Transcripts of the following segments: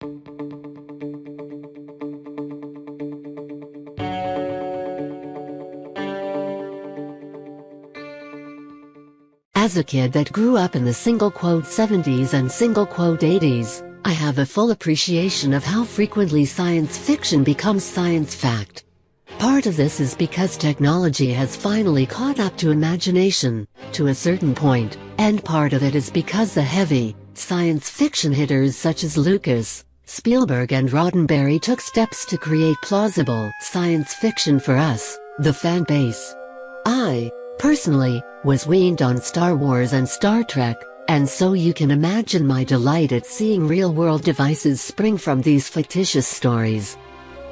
As a kid that grew up in the single-quote 70s and single-quote 80s, I have a full appreciation of how frequently science fiction becomes science fact. Part of this is because technology has finally caught up to imagination, to a certain point, and part of it is because the heavy, science fiction hitters such as Lucas, Spielberg and Roddenberry took steps to create plausible science fiction for us, the fan base. I, personally, was weaned on Star Wars and Star Trek, and so you can imagine my delight at seeing real-world devices spring from these fictitious stories.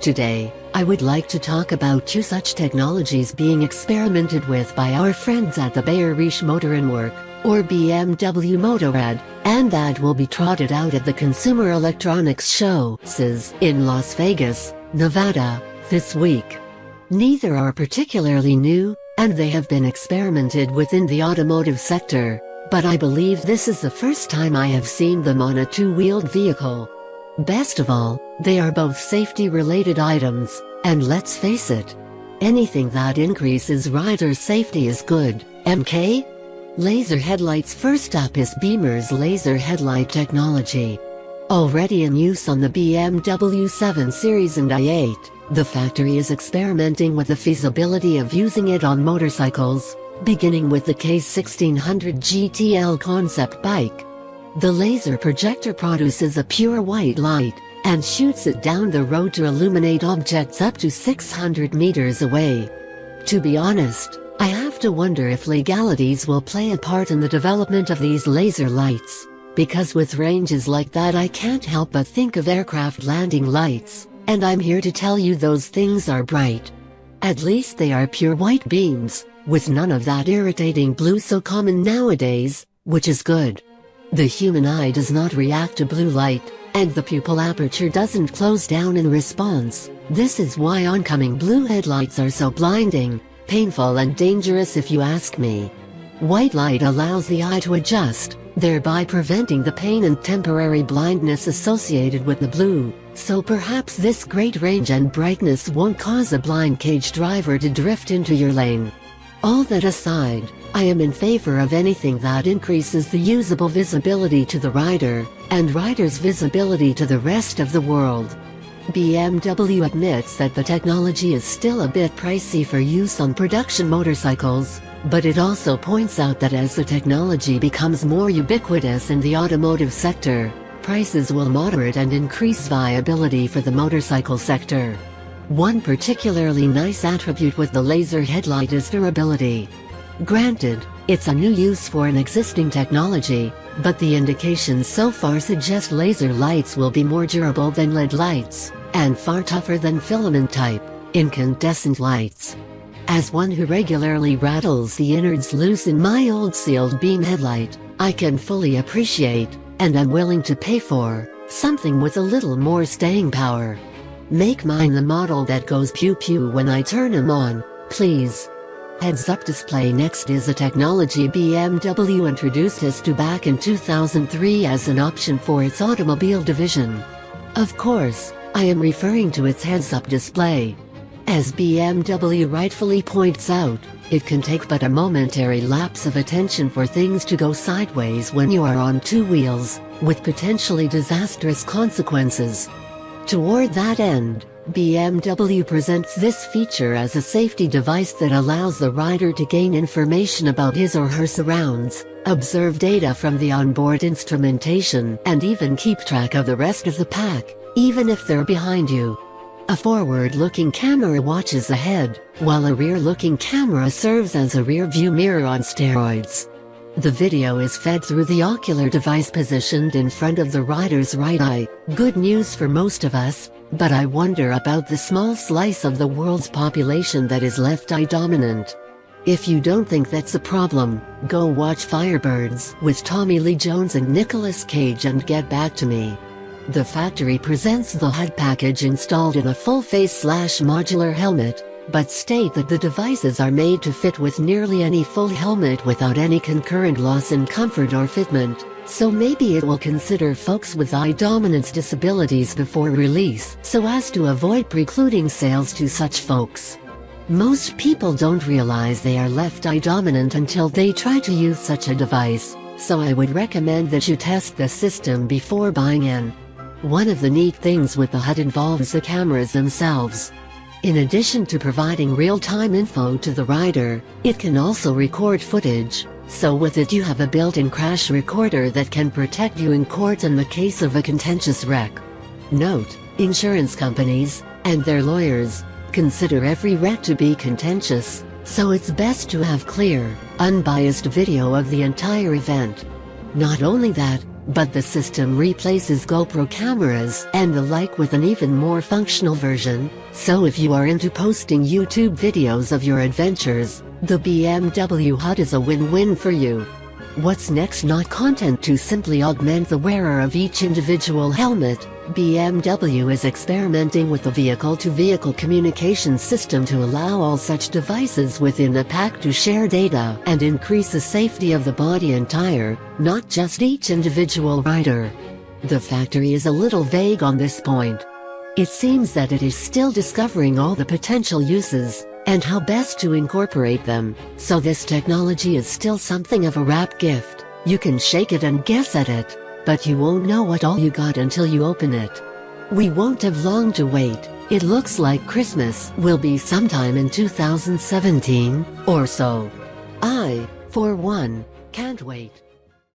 Today, I would like to talk about two such technologies being experimented with by our friends at the Bayerische Motorenwerk, or BMW Motorrad, and that will be trotted out at the Consumer Electronics Show in Las Vegas, Nevada, this week. Neither are particularly new, and they have been experimented with in the automotive sector, but I believe this is the first time I have seen them on a two-wheeled vehicle. Best of all, they are both safety-related items, and let's face it, anything that increases rider safety is good, MK? Laser headlights. First up is Beamer's laser headlight technology. Already in use on the BMW 7 Series and i8, the factory is experimenting with the feasibility of using it on motorcycles, beginning with the K1600 GTL concept bike. The laser projector produces a pure white light, and shoots it down the road to illuminate objects up to 600 meters away. To be honest, I have to wonder if legalities will play a part in the development of these laser lights, because with ranges like that I can't help but think of aircraft landing lights, and I'm here to tell you those things are bright. At least they are pure white beams, with none of that irritating blue so common nowadays, which is good. The human eye does not react to blue light, and the pupil aperture doesn't close down in response. This is why oncoming blue headlights are so blinding, painful and dangerous if you ask me. White light allows the eye to adjust, thereby preventing the pain and temporary blindness associated with the blue, so perhaps this great range and brightness won't cause a blind cage driver to drift into your lane. All that aside, I am in favor of anything that increases the usable visibility to the rider, and rider's visibility to the rest of the world. BMW admits that the technology is still a bit pricey for use on production motorcycles, but it also points out that as the technology becomes more ubiquitous in the automotive sector, prices will moderate and increase viability for the motorcycle sector. One particularly nice attribute with the laser headlight is durability. Granted, it's a new use for an existing technology, but the indications so far suggest laser lights will be more durable than LED lights, and far tougher than filament-type, incandescent lights. As one who regularly rattles the innards loose in my old sealed beam headlight, I can fully appreciate, and I'm willing to pay for, something with a little more staying power. Make mine the model that goes pew-pew when I turn 'em on, please. Heads-up display. Next is a technology BMW introduced us to back in 2003 as an option for its automobile division. Of course, I am referring to its heads-up display. As BMW rightfully points out, it can take but a momentary lapse of attention for things to go sideways when you are on two wheels, with potentially disastrous consequences. Toward that end, BMW presents this feature as a safety device that allows the rider to gain information about his or her surrounds, observe data from the onboard instrumentation, and even keep track of the rest of the pack, even if they're behind you. A forward-looking camera watches ahead, while a rear-looking camera serves as a rear-view mirror on steroids. The video is fed through the ocular device positioned in front of the rider's right eye. Good news for most of us, but I wonder about the small slice of the world's population that is left eye dominant. If you don't think that's a problem, go watch Firebirds with Tommy Lee Jones and Nicolas Cage and get back to me. The factory presents the HUD package installed in a full-face/modular helmet, but state that the devices are made to fit with nearly any full helmet without any concurrent loss in comfort or fitment, So maybe it will consider folks with eye dominance disabilities before release, so as to avoid precluding sales to such folks. Most people don't realize they are left eye dominant until they try to use such a device, so I would recommend that you test the system before buying in. One of the neat things with the HUD involves the cameras themselves. In addition to providing real-time info to the rider, it can also record footage, so with it you have a built-in crash recorder that can protect you in court in the case of a contentious wreck. Note: insurance companies, and their lawyers, consider every wreck to be contentious, so it's best to have clear, unbiased video of the entire event. Not only that, but the system replaces GoPro cameras and the like with an even more functional version, so if you are into posting YouTube videos of your adventures, the BMW HUD is a win-win for you. What's next? Not content to simply augment the wearer of each individual helmet. BMW is experimenting with the vehicle-to-vehicle communication system to allow all such devices within a pack to share data and increase the safety of the body and tire, not just each individual rider. The factory is a little vague on this point. It seems that it is still discovering all the potential uses and how best to incorporate them, so this technology is still something of a wrap gift. You can shake it and guess at it, but you won't know what all you got until you open it. We won't have long to wait. It looks like Christmas will be sometime in 2017 or so. I, for one, can't wait.